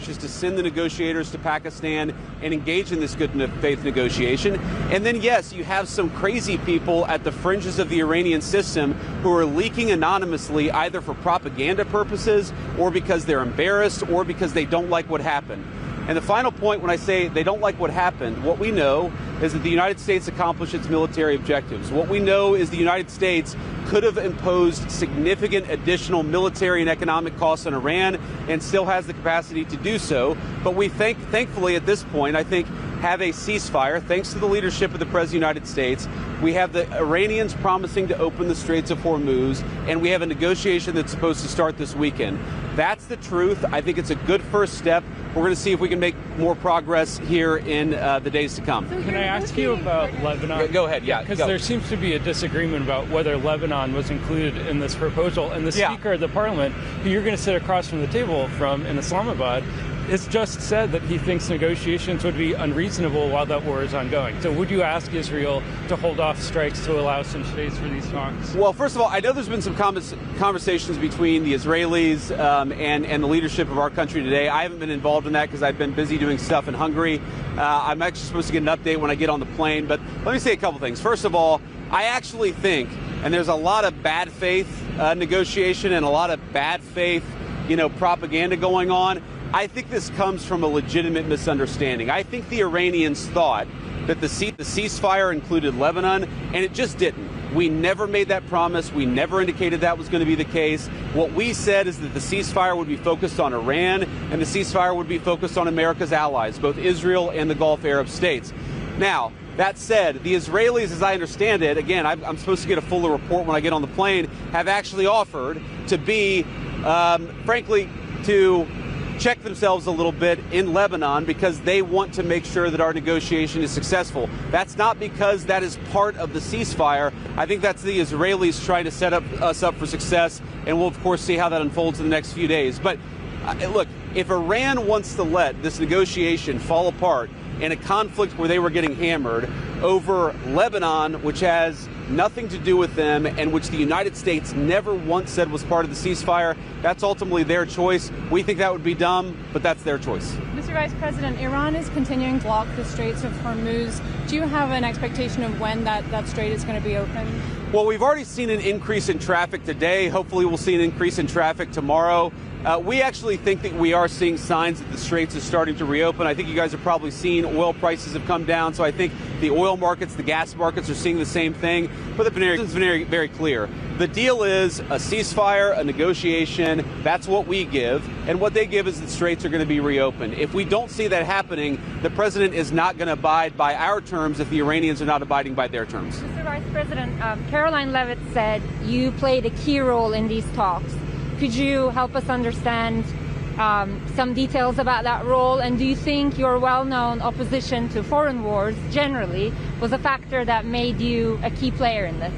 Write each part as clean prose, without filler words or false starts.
is to send the negotiators to Pakistan and engage in this good faith negotiation. And then, yes, you have some crazy people at the fringes of the Iranian system who are leaking anonymously, either for propaganda purposes or because they're embarrassed or because they don't like what happened. And the final point, when I say they don't like what happened, what we know is that the United States accomplished its military objectives. What we know is the United States could have imposed significant additional military and economic costs on Iran and still has the capacity to do so. But we thankfully, at this point, I think, have a ceasefire, thanks to the leadership of the President of the United States. We have the Iranians promising to open the Straits of Hormuz, and we have a negotiation that's supposed to start this weekend. That's the truth. I think it's a good first step. We're going to see if we can make more progress here in the days to come. Can I ask you about Lebanon? Go ahead, yeah. Because there seems to be a disagreement about whether Lebanon was included in this proposal. And the Speaker of the Parliament, who you're going to sit across from the table from in Islamabad, has just said that he thinks negotiations would be unreasonable while that war is ongoing. So would you ask Israel to hold off strikes to allow some space for these talks? Well, first of all, I know there's been some conversations between the Israelis and the leadership of our country today. I haven't been involved in that because I've been busy doing stuff in Hungary. I'm actually supposed to get an update when I get on the plane. But let me say a couple things. First of all, I actually think, and there's a lot of bad faith negotiation and a lot of bad faith, propaganda going on. I think this comes from a legitimate misunderstanding. I think the Iranians thought that the ceasefire included Lebanon, and it just didn't. We never made that promise. We never indicated that was going to be the case. What we said is that the ceasefire would be focused on Iran, and the ceasefire would be focused on America's allies, both Israel and the Gulf Arab states. Now, that said, the Israelis, as I understand it, again, I'm supposed to get a fuller report when I get on the plane, have actually offered to be, frankly, to check themselves a little bit in Lebanon because they want to make sure that our negotiation is successful. That's not because that is part of the ceasefire. I think that's the Israelis trying to set us up for success, and we'll, of course, see how that unfolds in the next few days. But look, if Iran wants to let this negotiation fall apart in a conflict where they were getting hammered over Lebanon, which has nothing to do with them and which the United States never once said was part of the ceasefire, that's ultimately their choice. We think that would be dumb, but that's their choice. Mr. Vice President, Iran is continuing to block the Straits of Hormuz. Do you have an expectation of when that strait is going to be open? Well, we've already seen an increase in traffic today. Hopefully we'll see an increase in traffic tomorrow. We actually think that we are seeing signs that the Straits is starting to reopen. I think you guys have probably seen oil prices have come down, so I think the oil markets, the gas markets are seeing the same thing. But the President is very, very clear. The deal is a ceasefire, a negotiation. That's what we give. And what they give is the Straits are going to be reopened. If we don't see that happening, the President is not going to abide by our terms if the Iranians are not abiding by their terms. Mr. Vice President, Caroline Leavitt said you played a key role in these talks. Could you help us understand some details about that role? And do you think your well-known opposition to foreign wars generally was a factor that made you a key player in this?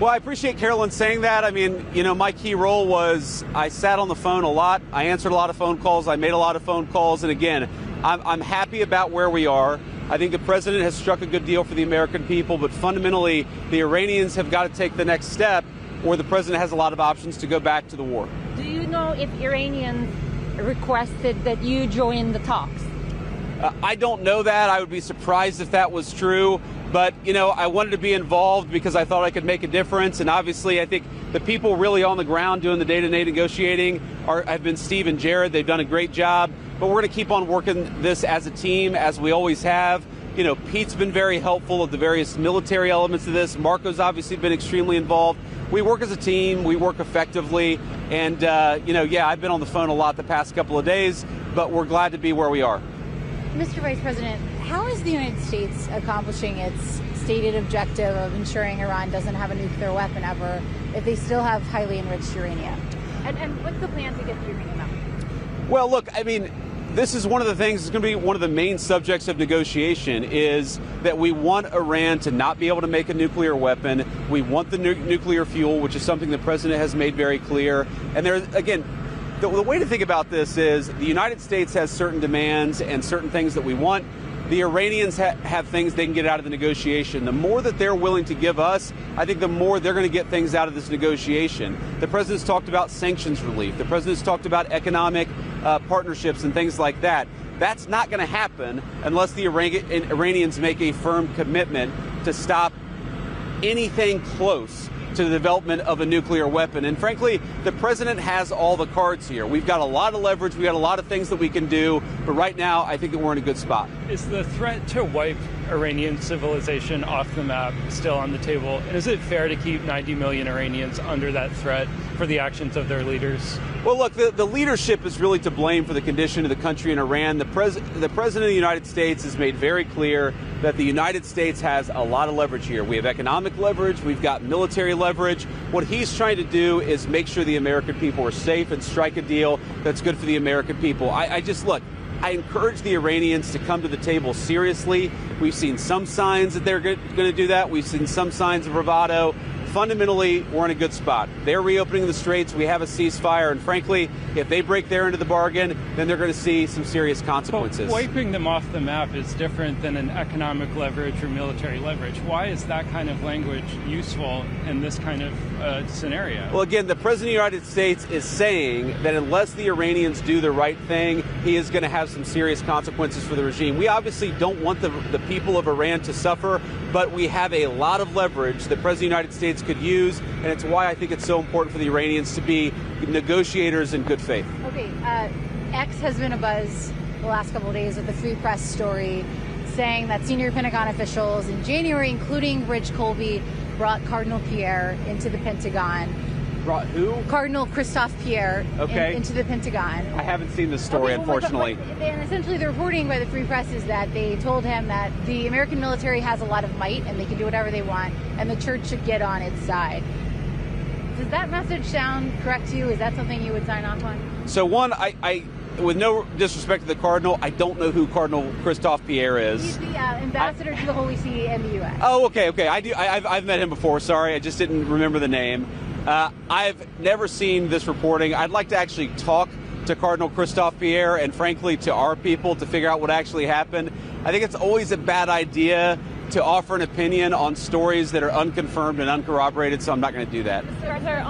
Well, I appreciate Carolyn saying that. I mean, my key role was I sat on the phone a lot. I answered a lot of phone calls. I made a lot of phone calls. And again, I'm happy about where we are. I think the President has struck a good deal for the American people. But fundamentally, the Iranians have got to take the next step, or the President has a lot of options to go back to the war. Do you know if Iranians requested that you join the talks? I don't know that. I would be surprised if that was true. But, I wanted to be involved because I thought I could make a difference. And obviously, I think the people really on the ground doing the day-to-day negotiating have been Steve and Jared. They've done a great job. But we're going to keep on working this as a team, as we always have. Pete's been very helpful of the various military elements of this. Marco's obviously been extremely involved. We work as a team. We work effectively. And, I've been on the phone a lot the past couple of days, but we're glad to be where we are. Mr. Vice President, how is the United States accomplishing its stated objective of ensuring Iran doesn't have a nuclear weapon ever if they still have highly enriched uranium? And what's the plan to get the uranium out? Well, look, this is one of the things that's going to be one of the main subjects of negotiation is that we want Iran to not be able to make a nuclear weapon. We want the nuclear fuel, which is something the President has made very clear. And the way to think about this is the United States has certain demands and certain things that we want. The Iranians have things they can get out of the negotiation. The more that they're willing to give us, I think the more they're going to get things out of this negotiation. The president's talked about sanctions relief. The president's talked about economic partnerships and things like that. That's not going to happen unless the Iranians make a firm commitment to stop anything close to the development of a nuclear weapon. And frankly, the president has all the cards here. We've got a lot of leverage. We've got a lot of things that we can do. But right now, I think that we're in a good spot. Is the threat to wipe Iranian civilization off the map still on the table? And is it fair to keep 90 million Iranians under that threat for the actions of their leaders? Well, look, the leadership is really to blame for the condition of the country in Iran. The president of the United States has made very clear that the United States has a lot of leverage here. We have economic leverage. We've got military leverage. What he's trying to do is make sure the American people are safe and strike a deal that's good for the American people. I encourage the Iranians to come to the table seriously. We've seen some signs that they're going to do that. We've seen some signs of bravado. Fundamentally, we're in a good spot. They're reopening the straits. We have a ceasefire. And frankly, if they break their end of the bargain, then they're going to see some serious consequences. But wiping them off the map is different than an economic leverage or military leverage. Why is that kind of language useful in this kind of scenario? Well, again, the president of the United States is saying that unless the Iranians do the right thing, he is going to have some serious consequences for the regime. We obviously don't want the people of Iran to suffer, but we have a lot of leverage the president of the United States could use, and it's why I think it's so important for the Iranians to be negotiators in good faith. Okay, X has been abuzz the last couple of days with the Free Press story saying that senior Pentagon officials in January, including Rich Colby, brought Cardinal Pierre into the Pentagon. Brought who? Cardinal Christophe Pierre into the Pentagon. I haven't seen this story, unfortunately. And essentially the reporting by the Free Press is that they told him that the American military has a lot of might and they can do whatever they want, and the church should get on its side. Does that message sound correct to you? Is that something you would sign off on? So one, I with no disrespect to the Cardinal, I don't know who Cardinal Christophe Pierre is. He's the ambassador to the Holy See and the U.S. Oh, okay. I've met him before. Sorry, I just didn't remember the name. I've never seen this reporting. I'd like to actually talk to Cardinal Christophe Pierre and, frankly, to our people to figure out what actually happened. I think it's always a bad idea to offer an opinion on stories that are unconfirmed and uncorroborated, so I'm not going to do that. Mr. Arthur,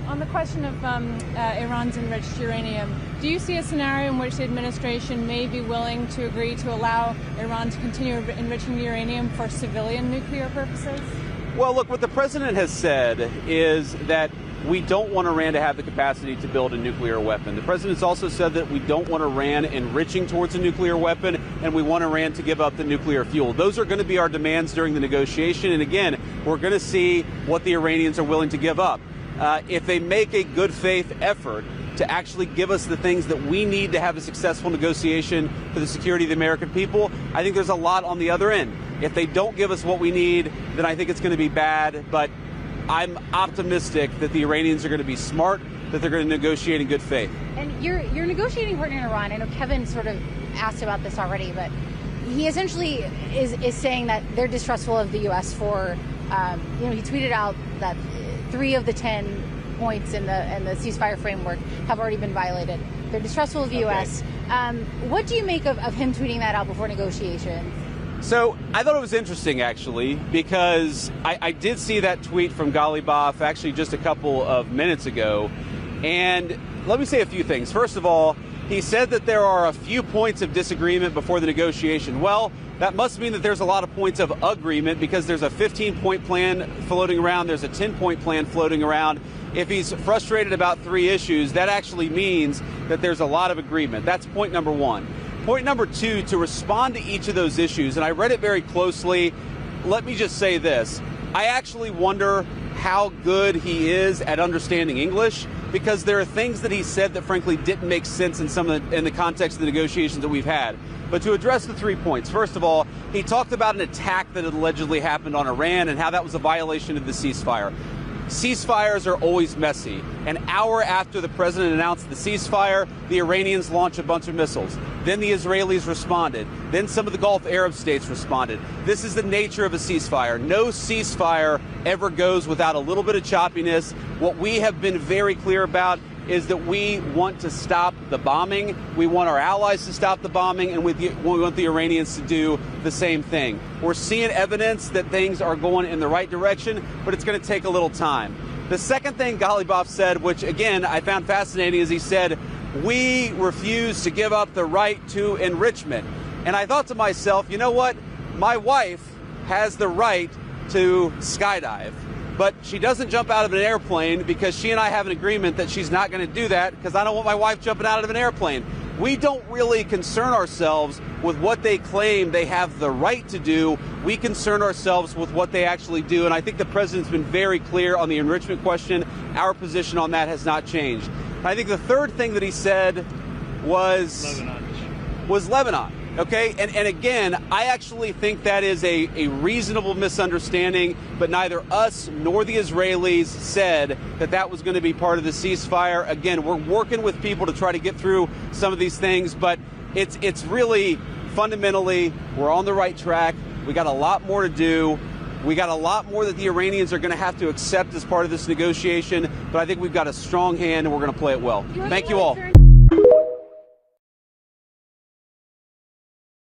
on the question of Iran's enriched uranium, do you see a scenario in which the administration may be willing to agree to allow Iran to continue enriching uranium for civilian nuclear purposes? Well, look, what the president has said is that we don't want Iran to have the capacity to build a nuclear weapon. The president's also said that we don't want Iran enriching towards a nuclear weapon, and we want Iran to give up the nuclear fuel. Those are going to be our demands during the negotiation. And again, we're going to see what the Iranians are willing to give up. If they make a good faith effort to actually give us the things that we need to have a successful negotiation for the security of the American people, I think there's a lot on the other end. If they don't give us what we need, then I think it's going to be bad. But I'm optimistic that the Iranians are going to be smart, that they're going to negotiate in good faith. And your negotiating partner in Iran, I know Kevin sort of asked about this already, but he essentially is saying that they're distrustful of the U.S. for, he tweeted out that 3 of the 10 points in the ceasefire framework have already been violated. They're distrustful of the U.S. What do you make of him tweeting that out before negotiations? So I thought it was interesting, actually, because I did see that tweet from Ghalibaf actually just a couple of minutes ago. And let me say a few things. First of all, he said that there are a few points of disagreement before the negotiation. Well, that must mean that there's a lot of points of agreement, because there's a 15-point plan floating around. There's a 10-point plan floating around. If he's frustrated about 3 issues, that actually means that there's a lot of agreement. That's point number 1. Point number 2, to respond to each of those issues, and I read it very closely, let me just say this. I actually wonder how good he is at understanding English, because there are things that he said that frankly didn't make sense in the context of the negotiations that we've had. But to address the 3 points, first of all, he talked about an attack that had allegedly happened on Iran and how that was a violation of the ceasefire. Ceasefires are always messy. An hour after the president announced the ceasefire, the Iranians launched a bunch of missiles. Then the Israelis responded. Then some of the Gulf Arab states responded. This is the nature of a ceasefire. No ceasefire ever goes without a little bit of choppiness. What we have been very clear about is that we want to stop the bombing. We want our allies to stop the bombing, and we want the Iranians to do the same thing. We're seeing evidence that things are going in the right direction, but it's going to take a little time. The second thing Ghalibaf said, which again I found fascinating, is he said, we refuse to give up the right to enrichment. And I thought to myself, you know what? My wife has the right to skydive, but she doesn't jump out of an airplane because she and I have an agreement that she's not going to do that because I don't want my wife jumping out of an airplane. We don't really concern ourselves with what they claim they have the right to do. We concern ourselves with what they actually do. And I think the president's been very clear on the enrichment question. Our position on that has not changed. I think the third thing that he said was Lebanon. Okay, and again, I actually think that is a reasonable misunderstanding, but neither us nor the Israelis said that that was going to be part of the ceasefire. Again, we're working with people to try to get through some of these things, but it's really fundamentally, we're on the right track. We got a lot more to do. We got a lot more that the Iranians are going to have to accept as part of this negotiation, but I think we've got a strong hand and we're going to play it well. Thank you all.